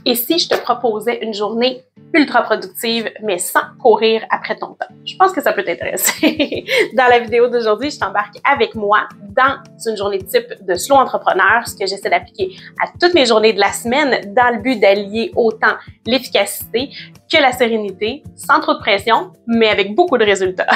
Et si je te proposais une journée ultra productive, mais sans courir après ton temps? Je pense que ça peut t'intéresser. Dans la vidéo d'aujourd'hui, je t'embarque avec moi dans une journée type de slow entrepreneur, ce que j'essaie d'appliquer à toutes mes journées de la semaine dans le but d'allier autant l'efficacité que la sérénité, sans trop de pression, mais avec beaucoup de résultats.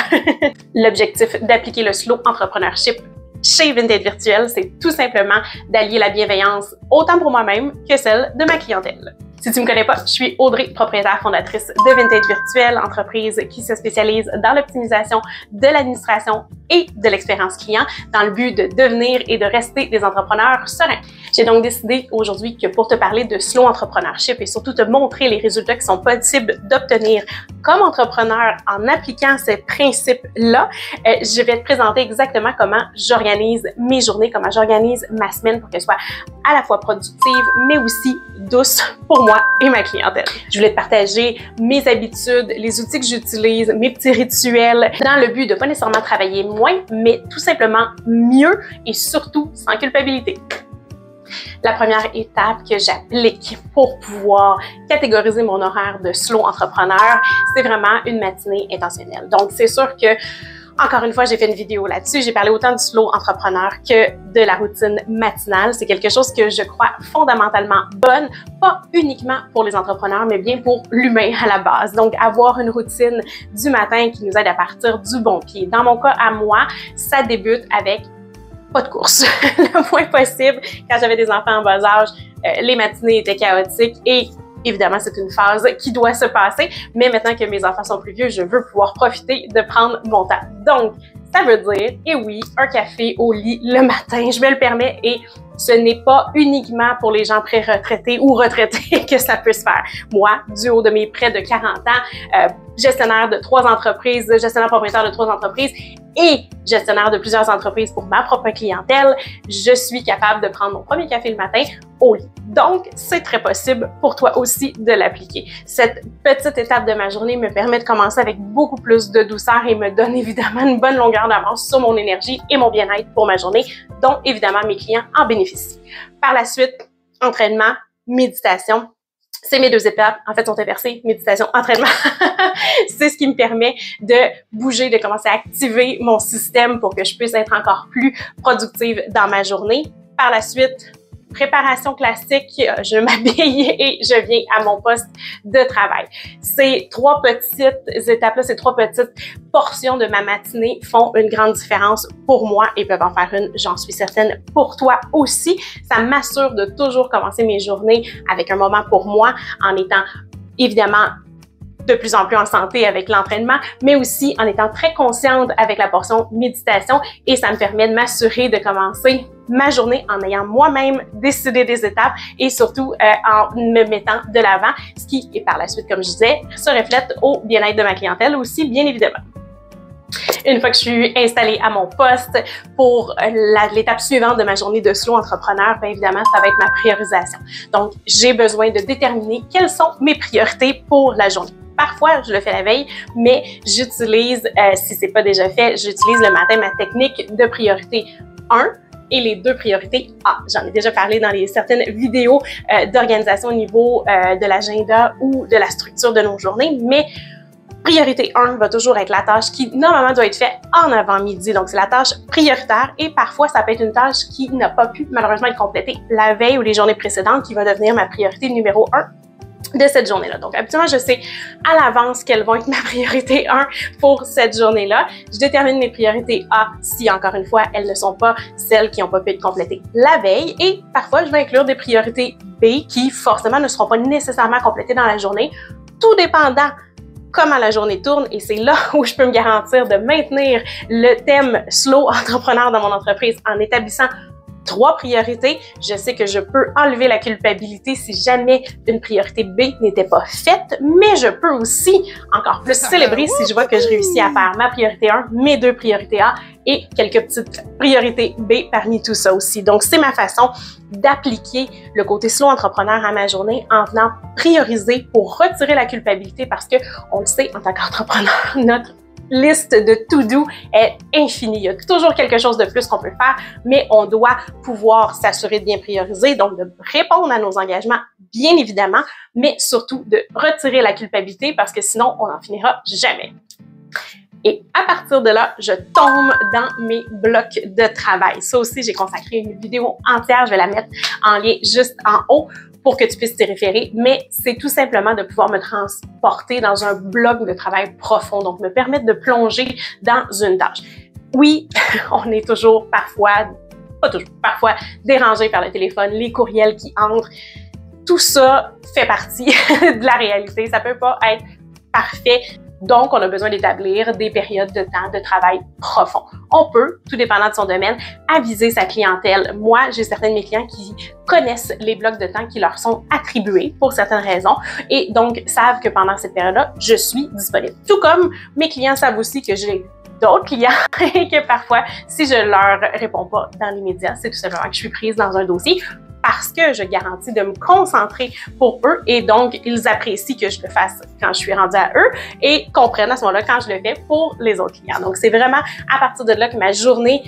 L'objectif d'appliquer le slow entrepreneurship chez Vintage Virtuel, c'est tout simplement d'allier la bienveillance autant pour moi-même que celle de ma clientèle. Si tu me connais pas, je suis Audrey, propriétaire fondatrice de Vintage Virtuel, entreprise qui se spécialise dans l'optimisation de l'administration et de l'expérience client dans le but de devenir et de rester des entrepreneurs sereins. J'ai donc décidé aujourd'hui que pour te parler de slow entrepreneurship et surtout te montrer les résultats qui sont possibles d'obtenir comme entrepreneur en appliquant ces principes-là, je vais te présenter exactement comment j'organise mes journées, comment j'organise ma semaine pour qu'elle soit à la fois productive, mais aussi douce pour moi et ma clientèle. Je voulais te partager mes habitudes, les outils que j'utilise, mes petits rituels, dans le but de pas nécessairement travailler moins, mais tout simplement mieux et surtout sans culpabilité. La première étape que j'applique pour pouvoir catégoriser mon horaire de slow entrepreneur, c'est vraiment une matinée intentionnelle. Donc, c'est sûr que encore une fois, j'ai fait une vidéo là-dessus. J'ai parlé autant du slow entrepreneur que de la routine matinale. C'est quelque chose que je crois fondamentalement bonne, pas uniquement pour les entrepreneurs, mais bien pour l'humain à la base. Donc, avoir une routine du matin qui nous aide à partir du bon pied. Dans mon cas, à moi, ça débute avec pas de course, le moins possible. Quand j'avais des enfants en bas âge, les matinées étaient chaotiques et évidemment, c'est une phase qui doit se passer, mais maintenant que mes enfants sont plus vieux, je veux pouvoir profiter de prendre mon temps. Donc, ça veut dire, et oui, un café au lit le matin, je me le permets et ce n'est pas uniquement pour les gens pré-retraités ou retraités que ça peut se faire. Moi, du haut de mes près de 40 ans, gestionnaire de 3 entreprises, gestionnaire propriétaire de 3 entreprises et gestionnaire de plusieurs entreprises pour ma propre clientèle, je suis capable de prendre mon premier café le matin au lit. Donc, c'est très possible pour toi aussi de l'appliquer. Cette petite étape de ma journée me permet de commencer avec beaucoup plus de douceur et me donne évidemment une bonne longueur d'avance sur mon énergie et mon bien-être pour ma journée, dont évidemment mes clients en bénéficient. Par la suite, entraînement, méditation. C'est mes 2 étapes, en fait, sont inversées, méditation, entraînement. C'est ce qui me permet de bouger, de commencer à activer mon système pour que je puisse être encore plus productive dans ma journée. Par la suite, préparation classique, je m'habille et je viens à mon poste de travail. Ces 3 petites étapes-là, ces 3 petites portions de ma matinée font une grande différence pour moi et peuvent en faire une, j'en suis certaine, pour toi aussi. Ça m'assure de toujours commencer mes journées avec un moment pour moi en étant évidemment de plus en plus en santé avec l'entraînement, mais aussi en étant très consciente avec la portion méditation et ça me permet de m'assurer de commencer ma journée en ayant moi-même décidé des étapes et surtout en me mettant de l'avant, ce qui, et par la suite, comme je disais, se reflète au bien-être de ma clientèle aussi, bien évidemment. Une fois que je suis installée à mon poste, pour l'étape suivante de ma journée de slow entrepreneur, bien évidemment, ça va être ma priorisation. Donc, j'ai besoin de déterminer quelles sont mes priorités pour la journée. Parfois, je le fais la veille, mais j'utilise, si c'est pas déjà fait, j'utilise le matin ma technique de priorité 1 et les 2 priorités A. J'en ai déjà parlé dans certaines vidéos d'organisation au niveau de l'agenda ou de la structure de nos journées, mais priorité 1 va toujours être la tâche qui, normalement, doit être faite en avant-midi. Donc, c'est la tâche prioritaire et parfois, ça peut être une tâche qui n'a pas pu, malheureusement, être complétée la veille ou les journées précédentes qui va devenir ma priorité numéro 1 de cette journée-là. Donc, habituellement, je sais à l'avance quelles vont être ma priorité 1 pour cette journée-là. Je détermine mes priorités A si, encore une fois, elles ne sont pas celles qui n'ont pas pu être complétées la veille. Et parfois, je vais inclure des priorités B qui, forcément, ne seront pas nécessairement complétées dans la journée, tout dépendant comment la journée tourne et c'est là où je peux me garantir de maintenir le thème slow entrepreneur dans mon entreprise en établissant 3 priorités. Je sais que je peux enlever la culpabilité si jamais une priorité B n'était pas faite, mais je peux aussi encore plus célébrer si je vois que je réussis à faire ma priorité 1, mes 2 priorités A et quelques petites priorités B parmi tout ça aussi. Donc, c'est ma façon d'appliquer le côté slow entrepreneur à ma journée en venant prioriser pour retirer la culpabilité parce que, on le sait, en tant qu'entrepreneur, notre liste de to-do est infinie. Il y a toujours quelque chose de plus qu'on peut faire, mais on doit pouvoir s'assurer de bien prioriser, donc de répondre à nos engagements, bien évidemment, mais surtout de retirer la culpabilité parce que sinon, on n'en finira jamais. Et à partir de là, je tombe dans mes blocs de travail. Ça aussi, j'ai consacré une vidéo entière. Je vais la mettre en lien juste en haut pour que tu puisses t'y référer. Mais c'est tout simplement de pouvoir me transporter dans un bloc de travail profond. Donc, me permettre de plonger dans une tâche. Oui, on est toujours parfois, pas toujours, parfois dérangé par le téléphone, les courriels qui entrent. Tout ça fait partie de la réalité. Ça peut pas être parfait. Donc, on a besoin d'établir des périodes de temps de travail profond. On peut, tout dépendant de son domaine, aviser sa clientèle. Moi, j'ai certains de mes clients qui connaissent les blocs de temps qui leur sont attribués pour certaines raisons et donc savent que pendant cette période-là, je suis disponible. Tout comme mes clients savent aussi que j'ai d'autres clients et que parfois, si je leur réponds pas dans l'immédiat, c'est tout simplement que je suis prise dans un dossier parce que je garantis de me concentrer pour eux et donc ils apprécient que je le fasse quand je suis rendue à eux et comprennent à ce moment-là quand je le fais pour les autres clients. Donc, c'est vraiment à partir de là que ma journée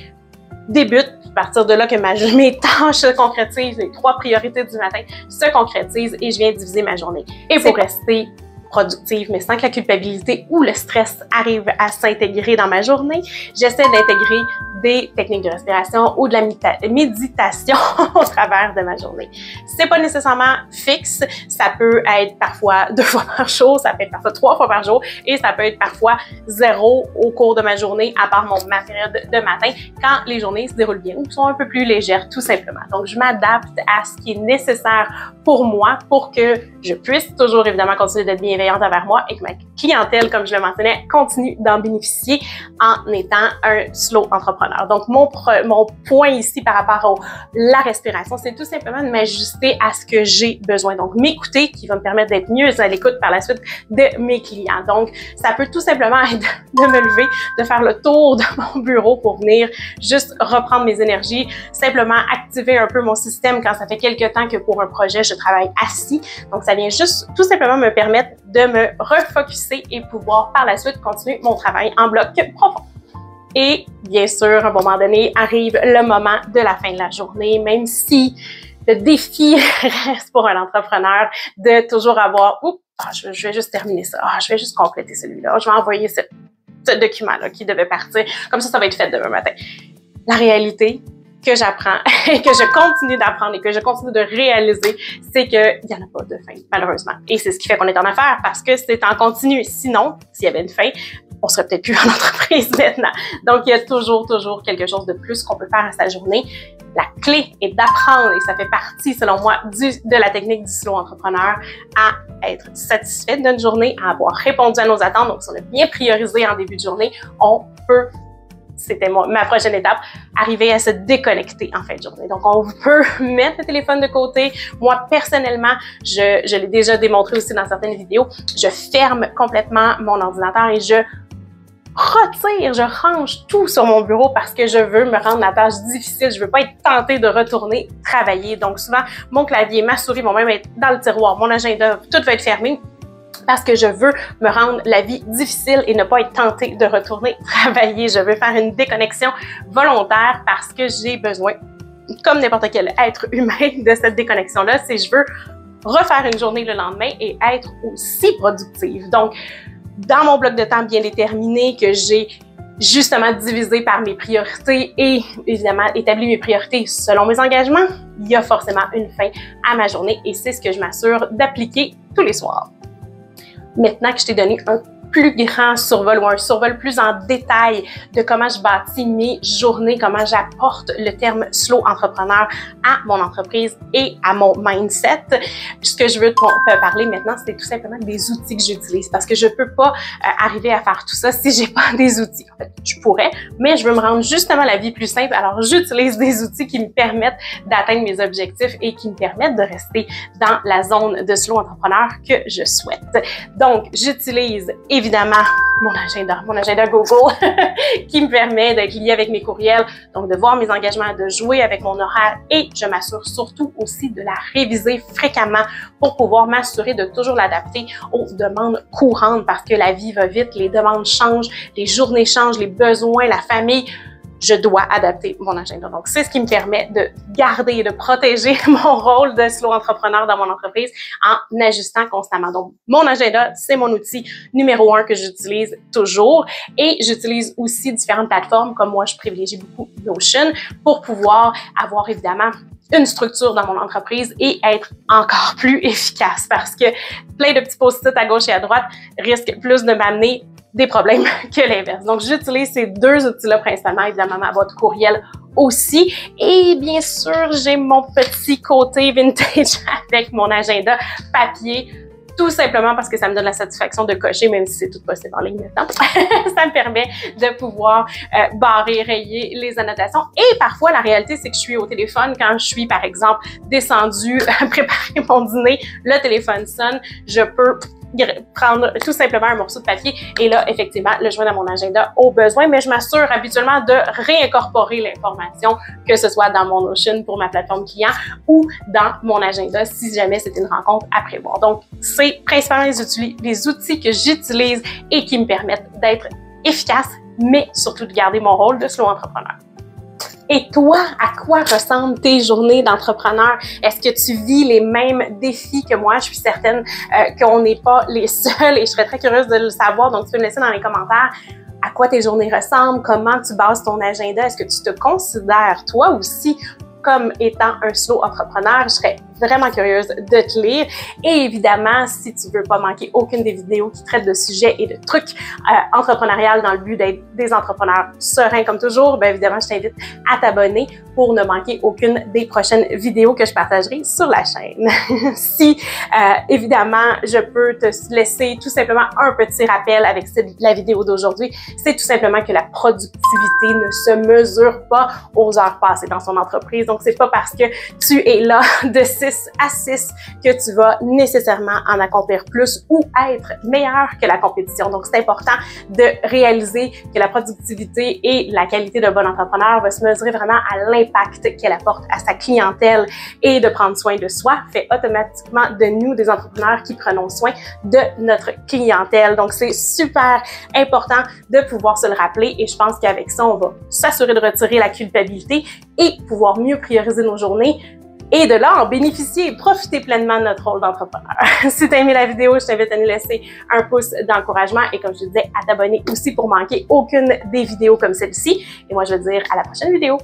débute, à partir de là que mes tâches se concrétisent, les 3 priorités du matin se concrétisent et je viens diviser ma journée. Et pour rester productive, mais sans que la culpabilité ou le stress arrive à s'intégrer dans ma journée, j'essaie d'intégrer des techniques de respiration ou de la méditation au travers de ma journée. C'est pas nécessairement fixe, ça peut être parfois 2 fois par jour, ça peut être parfois 3 fois par jour et ça peut être parfois 0 au cours de ma journée à part ma période de matin quand les journées se déroulent bien ou sont un peu plus légères tout simplement. Donc, je m'adapte à ce qui est nécessaire pour moi pour que je puisse toujours évidemment continuer d'être bienveillante envers moi et que ma clientèle, comme je le mentionnais, continue d'en bénéficier en étant un slow entrepreneur. Donc, mon point ici par rapport à la respiration, c'est tout simplement de m'ajuster à ce que j'ai besoin. Donc, m'écouter qui va me permettre d'être mieux à l'écoute par la suite de mes clients. Donc, ça peut tout simplement être de me lever, de faire le tour de mon bureau pour venir juste reprendre mes énergies, simplement activer un peu mon système quand ça fait quelques temps que pour un projet, je travaille assis. Donc, ça vient juste tout simplement me permettre de me refocuser et pouvoir par la suite continuer mon travail en bloc profond. Et bien sûr, à un moment donné, arrive le moment de la fin de la journée, même si le défi reste pour un entrepreneur de toujours avoir « je vais juste terminer ça, je vais juste compléter celui-là, je vais envoyer ce document-là qui devait partir, comme ça va être fait demain matin. » La réalité que j'apprends et que je continue d'apprendre et que je continue de réaliser, c'est qu'il n'y en a pas de fin, malheureusement. Et c'est ce qui fait qu'on est en affaires parce que c'est en continu. Sinon, s'il y avait une fin, on serait peut-être plus en entreprise maintenant. Donc, il y a toujours quelque chose de plus qu'on peut faire à sa journée. La clé est d'apprendre, et ça fait partie, selon moi, de la technique du slow entrepreneur, à être satisfait de notre journée, à avoir répondu à nos attentes. Donc, si on a bien priorisé en début de journée, on peut, c'était ma prochaine étape, arriver à se déconnecter en fin de journée. Donc, on peut mettre le téléphone de côté. Moi, personnellement, je l'ai déjà démontré aussi dans certaines vidéos, je ferme complètement mon ordinateur et je range tout sur mon bureau parce que je veux me rendre la tâche difficile. Je veux pas être tentée de retourner travailler. Donc, souvent, mon clavier, ma souris vont même être dans le tiroir, mon agenda, tout va être fermé parce que je veux me rendre la vie difficile et ne pas être tentée de retourner travailler. Je veux faire une déconnexion volontaire parce que j'ai besoin, comme n'importe quel être humain, de cette déconnexion-là. C'est je veux refaire une journée le lendemain et être aussi productive. Donc, dans mon bloc de temps bien déterminé que j'ai justement divisé par mes priorités et évidemment établi mes priorités selon mes engagements, il y a forcément une fin à ma journée et c'est ce que je m'assure d'appliquer tous les soirs. Maintenant que je t'ai donné un plus grand survol ou un survol plus en détail de comment je bâtis mes journées, comment j'apporte le terme slow entrepreneur à mon entreprise et à mon mindset. Ce que je veux te parler maintenant, c'est tout simplement des outils que j'utilise parce que je peux pas arriver à faire tout ça si j'ai pas des outils. En fait, je pourrais, mais je veux me rendre justement la vie plus simple. Alors, j'utilise des outils qui me permettent d'atteindre mes objectifs et qui me permettent de rester dans la zone de slow entrepreneur que je souhaite. Donc, j'utilise évidemment mon agenda Google qui me permet d'être lié avec mes courriels, donc de voir mes engagements, de jouer avec mon horaire et je m'assure surtout aussi de la réviser fréquemment pour pouvoir m'assurer de toujours l'adapter aux demandes courantes parce que la vie va vite, les demandes changent, les journées changent, les besoins, la famille. Je dois adapter mon agenda. Donc, c'est ce qui me permet de garder et de protéger mon rôle de slow entrepreneur dans mon entreprise en ajustant constamment. Donc, mon agenda, c'est mon outil numéro 1 que j'utilise toujours et j'utilise aussi différentes plateformes comme moi, je privilégie beaucoup Notion pour pouvoir avoir évidemment une structure dans mon entreprise et être encore plus efficace parce que plein de petits post-it à gauche et à droite risquent plus de m'amener des problèmes que l'inverse. Donc, j'utilise ces deux outils-là principalement, évidemment, ma boîte courriel aussi. Et bien sûr, j'ai mon petit côté vintage avec mon agenda papier, tout simplement parce que ça me donne la satisfaction de cocher, même si c'est tout possible en ligne maintenant. Ça me permet de pouvoir barrer, rayer les annotations. Et parfois, la réalité, c'est que je suis au téléphone quand je suis, par exemple, descendue préparer mon dîner, le téléphone sonne, je peux prendre tout simplement un morceau de papier et là, effectivement, le joindre à mon agenda au besoin, mais je m'assure habituellement de réincorporer l'information, que ce soit dans mon Notion pour ma plateforme client ou dans mon agenda si jamais c'est une rencontre à prévoir. Donc, c'est principalement les outils que j'utilise et qui me permettent d'être efficace, mais surtout de garder mon rôle de slow entrepreneur. Et toi, à quoi ressemblent tes journées d'entrepreneur? Est-ce que tu vis les mêmes défis que moi? Je suis certaine qu'on n'est pas les seuls et je serais très curieuse de le savoir. Donc, tu peux me laisser dans les commentaires à quoi tes journées ressemblent, comment tu bases ton agenda. Est-ce que tu te considères, toi aussi, comme étant un slow entrepreneur? Je serais vraiment curieuse de te lire. Et évidemment, si tu veux pas manquer aucune des vidéos qui traitent de sujets et de trucs entrepreneuriales dans le but d'être des entrepreneurs sereins comme toujours, bien évidemment, je t'invite à t'abonner pour ne manquer aucune des prochaines vidéos que je partagerai sur la chaîne. Si, évidemment, je peux te laisser tout simplement un petit rappel avec la vidéo d'aujourd'hui, c'est tout simplement que la productivité ne se mesure pas aux heures passées dans son entreprise. Donc, c'est pas parce que tu es là de 6 à 6 que tu vas nécessairement en accomplir plus ou être meilleur que la compétition. Donc, c'est important de réaliser que la productivité et la qualité d'un bon entrepreneur va se mesurer vraiment à l'impact qu'elle apporte à sa clientèle et de prendre soin de soi fait automatiquement de nous des entrepreneurs qui prenons soin de notre clientèle. Donc, c'est super important de pouvoir se le rappeler et je pense qu'avec ça, on va s'assurer de retirer la culpabilité et pouvoir mieux prioriser nos journées et de là en bénéficier et profiter pleinement de notre rôle d'entrepreneur. Si tu as aimé la vidéo, je t'invite à nous laisser un pouce d'encouragement et comme je te disais, à t'abonner aussi pour manquer aucune des vidéos comme celle-ci. Et moi, je vais te dire à la prochaine vidéo.